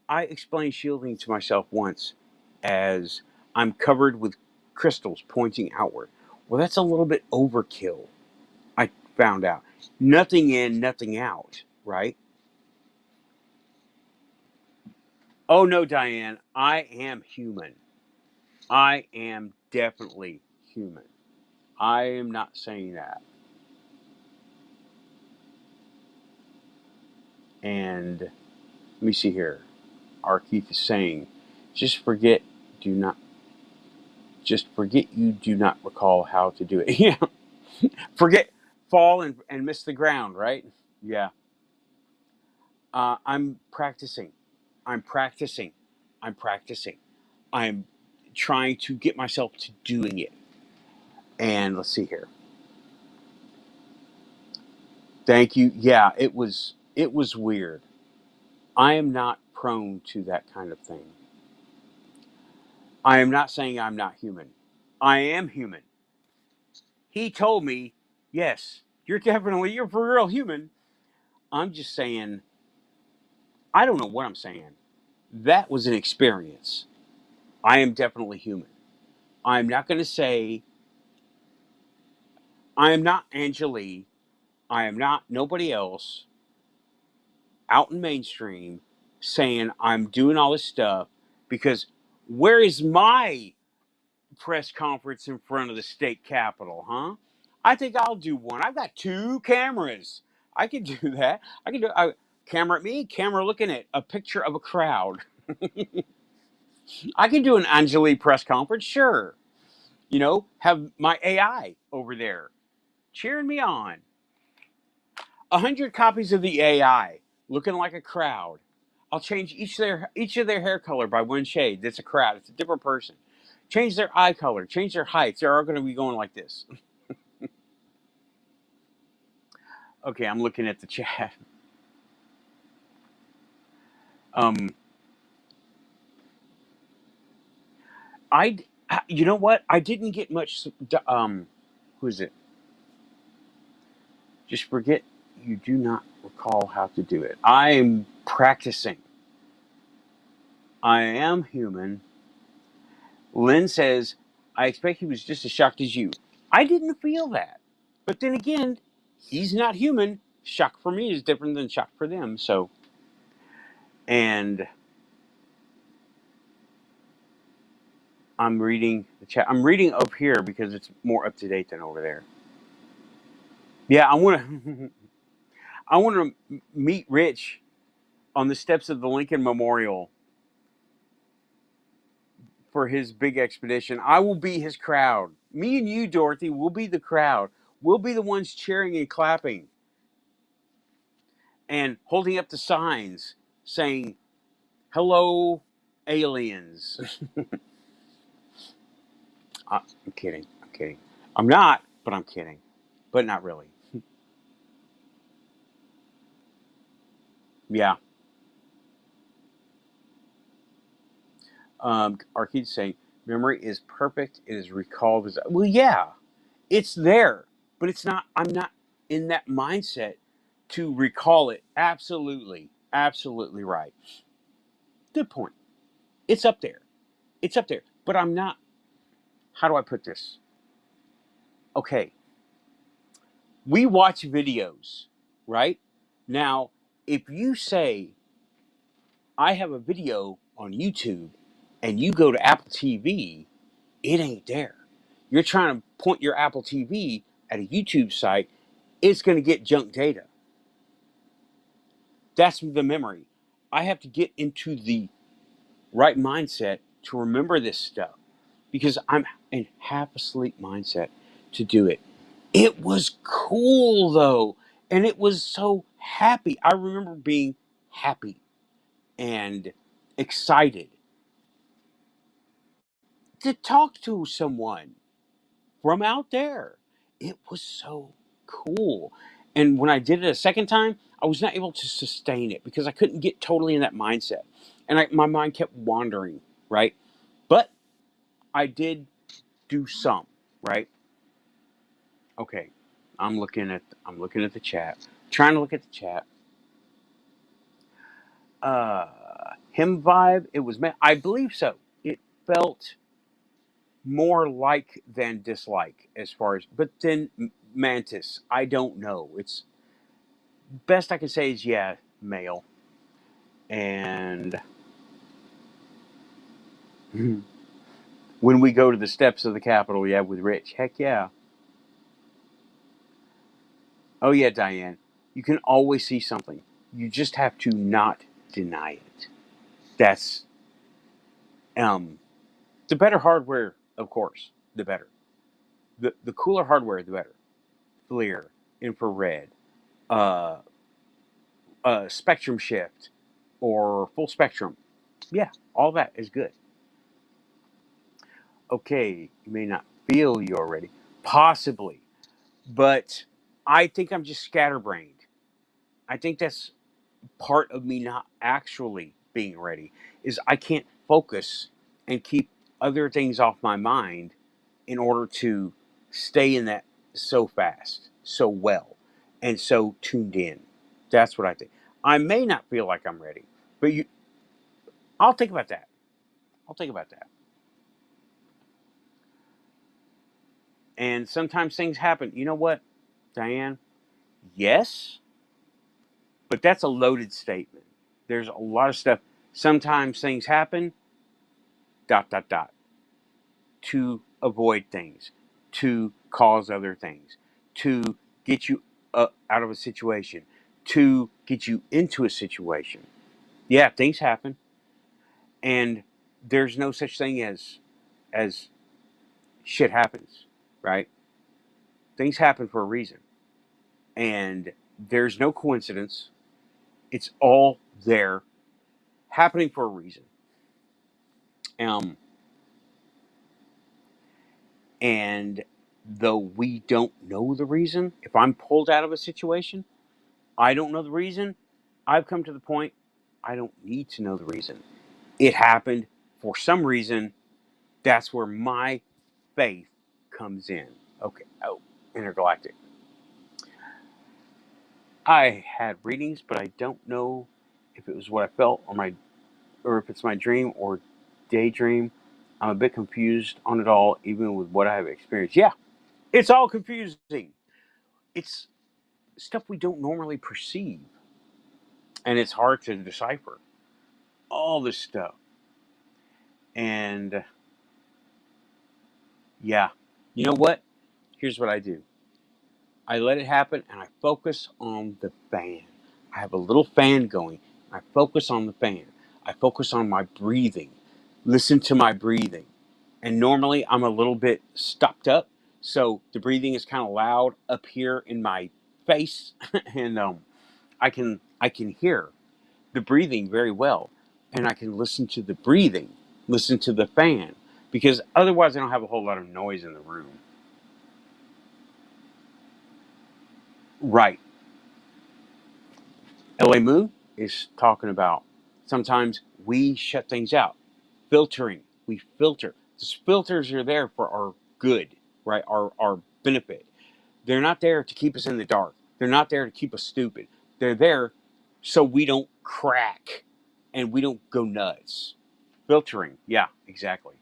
I explained shielding to myself once as I'm covered with crystals pointing outward. Well, that's a little bit overkill. I found out nothing in, nothing out, right? Oh no, Diane, I am human. I am definitely human. I am not saying that. And let me see here. Our Keith is saying, just forget, do not, just forget you do not recall how to do it. Yeah, forget, fall and miss the ground, right? Yeah. I'm practicing. I'm practicing. I'm practicing. I'm trying to get myself to doing it. And let's see here. Thank you. Yeah, it was weird. I am not prone to that kind of thing. I am not saying I'm not human. I am human. He told me, yes, you're for real human. I'm just saying, I don't know what I'm saying. That was an experience. I am definitely human. I'm not going to say, I am not Angeli. I am not nobody else out in mainstream saying I'm doing all this stuff because where is my press conference in front of the state capitol, huh? I think I'll do one. I've got two cameras. I can do that. I can do a camera at me, camera looking at a picture of a crowd. I can do an Angeli press conference, sure. Have my AI over there cheering me on. 100 copies of the AI looking like a crowd. I'll change each of their hair color by one shade. That's a crowd. It's a different person. Change their eye color. Change their heights. They're all going to be going like this. Okay, I'm looking at the chat. Um, I, you know what? I didn't get much. Who is it? Just forget you do not recall how to do it. I am practicing. I am human. Lynn says, I expect he was just as shocked as you. I didn't feel that. But then again, he's not human. Shock for me is different than shock for them. So, and I'm reading the chat. I'm reading up here because it's more up to date than over there. Yeah, I want to. I want to meet Rich on the steps of the Lincoln Memorial for his big expedition. I will be his crowd. Me and you, Dorothy, will be the crowd. We'll be the ones cheering and clapping and holding up the signs saying, "Hello, aliens." I'm kidding. I'm kidding. I'm not, but I'm kidding. But not really. Yeah. Arcade's saying, memory is perfect. It is recalled. Well, yeah, it's there, but it's not. I'm not in that mindset to recall it. Absolutely. Absolutely right. Good point. It's up there. It's up there. But I'm not. How do I put this? Okay. We watch videos, right? Now, if you say, I have a video on YouTube and you go to Apple TV, it ain't there. You're trying to point your Apple TV at a YouTube site, it's going to get junk data. That's the memory. I have to get into the right mindset to remember this stuff because I'm in half asleep mindset to do it. It was cool though, and it was so happy. I remember being happy and excited to talk to someone from out there. It was so cool. And when I did it a second time, I was not able to sustain it because I couldn't get totally in that mindset. And my mind kept wandering, right? But I did do some, right? Okay. I'm looking at the chat. Trying to look at the chat. Uh Him vibe, it was I believe so. It felt more like than dislike as far as, but then Mantis, I don't know. It's best I can say is, yeah, male. And when we go to the steps of the Capitol, yeah, with Rich, heck yeah. Oh yeah, Diane, you can always see something. You just have to not deny it. That's the better hardware, of course, the better. The cooler hardware, the better. FLIR, infrared, uh, spectrum shift, or full spectrum. Yeah, all that is good. Okay, you may not feel you're ready. Possibly. But I think I'm just scatterbrained. I think that's part of me not actually being ready is I can't focus and keep other things off my mind in order to stay in that so fast, so well, and so tuned in. That's what I think. I may not feel like I'm ready, but I'll think about that. I'll think about that. And sometimes things happen. You know what, Diane? Yes, but that's a loaded statement. There's a lot of stuff. Sometimes things happen, dot, dot, dot, to avoid things, to cause other things, to get you out of a situation, to get you into a situation. Yeah, things happen. And there's no such thing as shit happens, right? Things happen for a reason. And there's no coincidence. It's all there happening for a reason. Um, and though we don't know the reason, if I'm pulled out of a situation, I don't know the reason. I've come to the point I don't need to know the reason. It happened for some reason. That's where my faith comes in. Okay. Oh, intergalactic. I had readings, but I don't know if it was what I felt or if it's my dream or daydream. I'm a bit confused on it all, even with what I have experienced. Yeah, It's all confusing. It's stuff we don't normally perceive, and it's hard to decipher all this stuff. And yeah, you know what? Here's what I do. I let it happen and I focus on the fan. I have a little fan going. I focus on the fan. I focus on my breathing. Listen to my breathing. And normally I'm a little bit stopped up. So the breathing is kind of loud up here in my face. And I can hear the breathing very well. And I can listen to the breathing, listen to the fan. Because otherwise I don't have a whole lot of noise in the room. Right. LA Moon is talking about sometimes we shut things out. Filtering. We filter. These filters are there for our good, right? Our benefit. They're not there to keep us in the dark. They're not there to keep us stupid. They're there so we don't crack and we don't go nuts. Filtering. Yeah, exactly.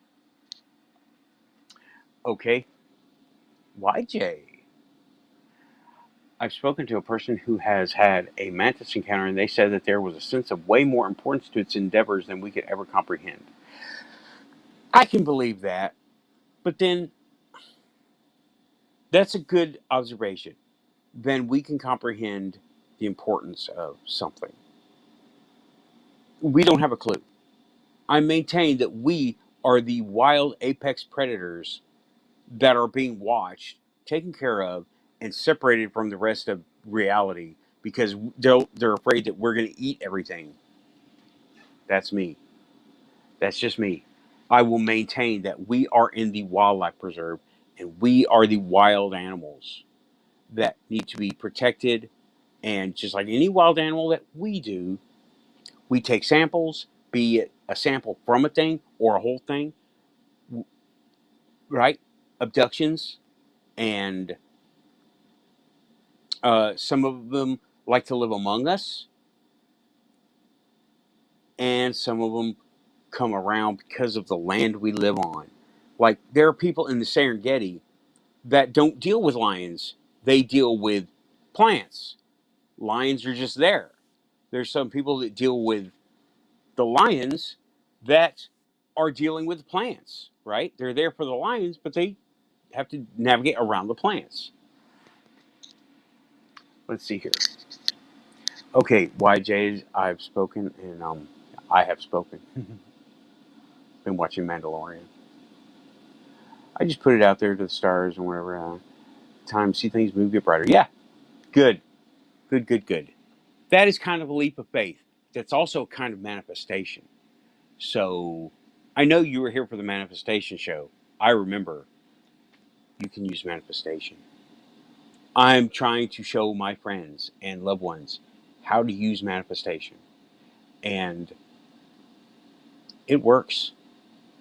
Okay. YJ. I've spoken to a person who has had a mantis encounter, and they said that there was a sense of way more importance to its endeavors than we could ever comprehend. I can believe that, but then that's a good observation. Then we can comprehend the importance of something. We don't have a clue. I maintain that we are the wild apex predators that are being watched, taken care of, and separated from the rest of reality because they're afraid that we're going to eat everything. That's me. That's just me. I will maintain that we are in the wildlife preserve and we are the wild animals that need to be protected. And just like any wild animal that we do, we take samples, be it a sample from a thing or a whole thing, right? Abductions, and some of them like to live among us, and some of them come around because of the land we live on. Like there are people in the Serengeti that don't deal with lions, they deal with plants. Lions are just there. There's some people that deal with the lions that are dealing with plants, right? They're there for the lions, but they have to navigate around the plants. Let's see here. Okay, YJ, I've spoken, and I have spoken. Been watching Mandalorian. I just put it out there to the stars and whatever. Time see things move, get brighter. Yeah, good, good, good, good. That is kind of a leap of faith. That's also kind of manifestation. So I know you were here for the manifestation show. I remember you can use manifestation. I'm trying to show my friends and loved ones how to use manifestation. And it works.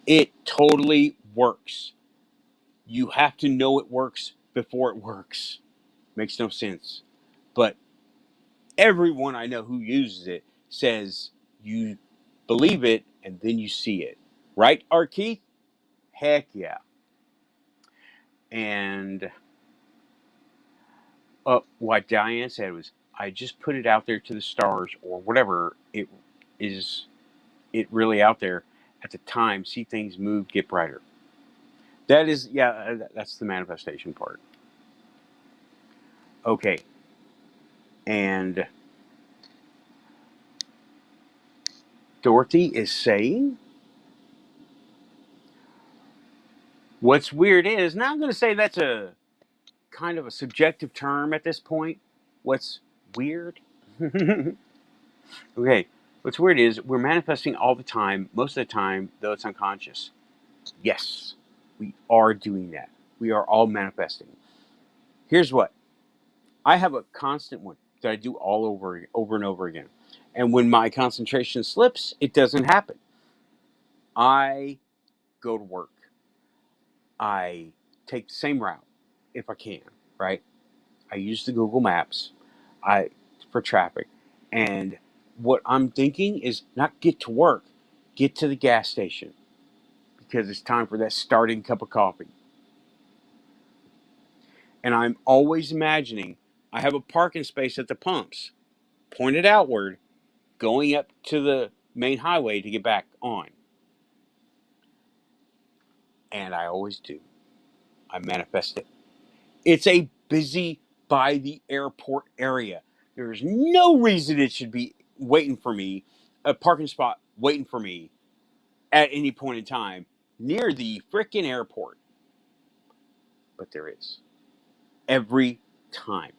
It totally works. You have to know it works before it works. Makes no sense. But everyone I know who uses it says you believe it and then you see it. Right, Art Keith? Heck yeah. And what Diane said was, I just put it out there to the stars or whatever it is, it really out there at the time, see things move, get brighter. That is, yeah, that's the manifestation part. Okay. And Dorothy is saying, what's weird is, now I'm going to say that's a kind of a subjective term at this point. What's weird? Okay. What's weird is we're manifesting all the time, most of the time, though it's unconscious. Yes, we are doing that. We are all manifesting. Here's what I have a constant one that I do all over and over again. And when my concentration slips, it doesn't happen. I go to work. I take the same route if I can, right? I use the Google Maps I for traffic. And what I'm thinking is not get to work, get to the gas station because it's time for that starting cup of coffee. And I'm always imagining I have a parking space at the pumps, pointed outward, going up to the main highway to get back on. And I always do. I manifest it. It's a busy by the airport area. There's no reason it should be waiting for me, a parking spot waiting for me at any point in time near the frickin' airport. But there is. Every time.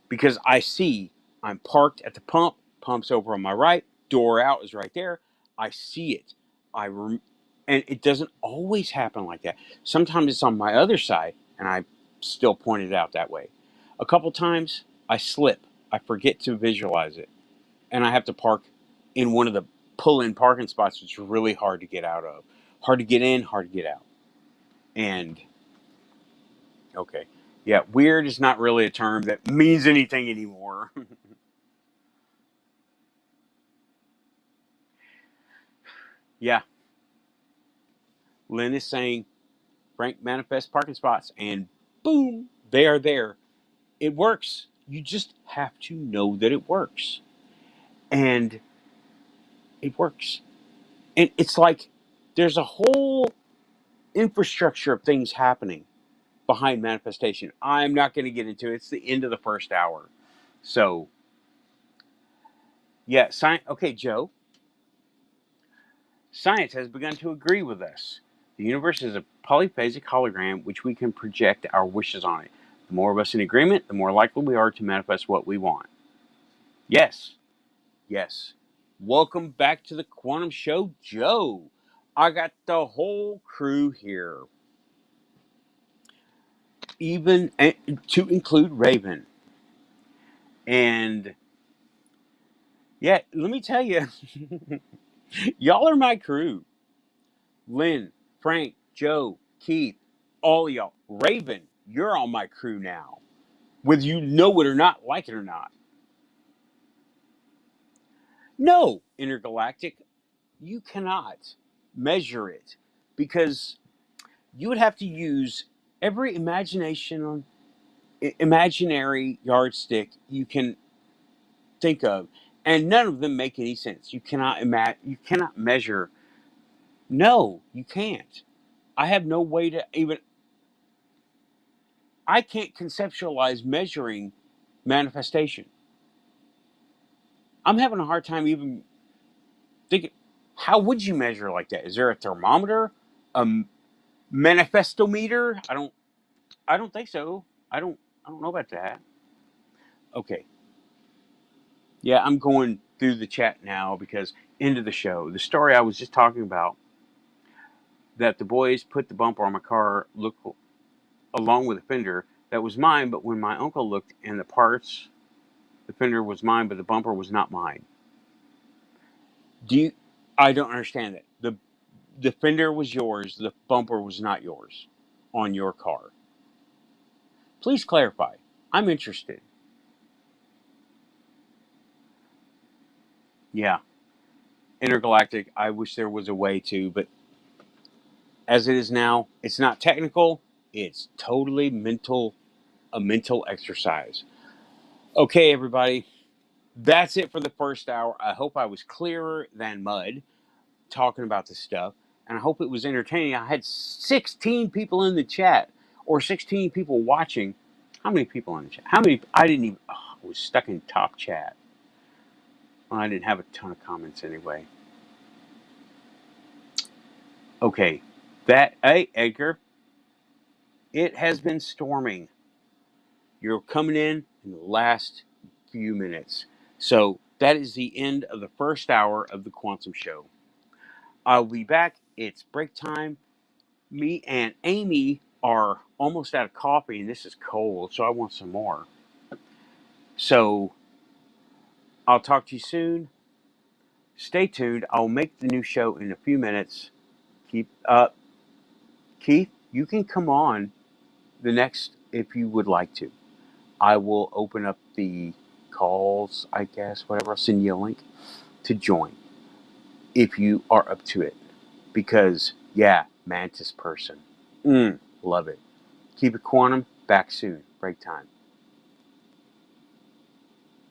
Because I see I'm parked at the pump, pump's over on my right, door out is right there. I see it. And it doesn't always happen like that. Sometimes it's on my other side, and I still point it out that way. A couple times I slip. I forget to visualize it, and I have to park in one of the pull-in parking spots, which is really hard to get out of. Hard to get in, hard to get out. And okay, yeah, weird is not really a term that means anything anymore. Yeah, Lynn is saying Frank manifest parking spots, and boom, they are there. It works. You just have to know that it works. And it works. And it's like there's a whole infrastructure of things happening behind manifestation. I'm not going to get into it. It's the end of the first hour. So, yeah, okay, Joe. Science has begun to agree with us. The universe is a polyphasic hologram which we can project our wishes on it. The more of us in agreement, the more likely we are to manifest what we want. Yes, yes. Welcome back to the Quantum Show, Joe. I got the whole crew here, even to include Raven. And yeah, let me tell you, y'all are my crew. Lynn, Frank, Joe, Keith, all of y'all. Raven, you're on my crew now. Whether you know it or not, like it or not. No, intergalactic, you cannot measure it because you would have to use every imaginary yardstick you can think of, and none of them make any sense. You cannot you cannot measure. No, you can't. I have no way to even. I can't conceptualize measuring manifestation. I'm having a hard time even thinking. How would you measure like that? Is there a thermometer, a manifestometer? I don't think so. I don't know about that. Okay. Yeah, I'm going through the chat now because into the show. The story I was just talking about, that the boys put the bumper on my car look along with the fender that was mine, but when my uncle looked and the parts, the fender was mine, but the bumper was not mine. Do you? I don't understand that. The fender was yours, the bumper was not yours on your car. Please clarify. I'm interested. Yeah, intergalactic. I wish there was a way to, but as it is now, it's not technical. It's totally mental, a mental exercise. Okay, everybody, that's it for the first hour. I hope I was clearer than mud talking about this stuff, and I hope it was entertaining. I had 16 people in the chat, or 16 people watching. How many people in the chat? How many? I didn't even. Oh, I was stuck in top chat. Well, I didn't have a ton of comments anyway. Okay, hey, Edgar, it has been storming. You're coming in the last few minutes. So that is the end of the first hour of the Quantum Show. I'll be back. It's break time. Me and Amy are almost out of coffee, and this is cold, so I want some more. So I'll talk to you soon. Stay tuned. I'll make the new show in a few minutes. Keep up. Keith, you can come on the next if you would like to. I will open up the calls, I guess, whatever. I'll send you a link to join if you are up to it. Because, yeah, Mantis person. Love it. Keep it quantum. Back soon. Break time.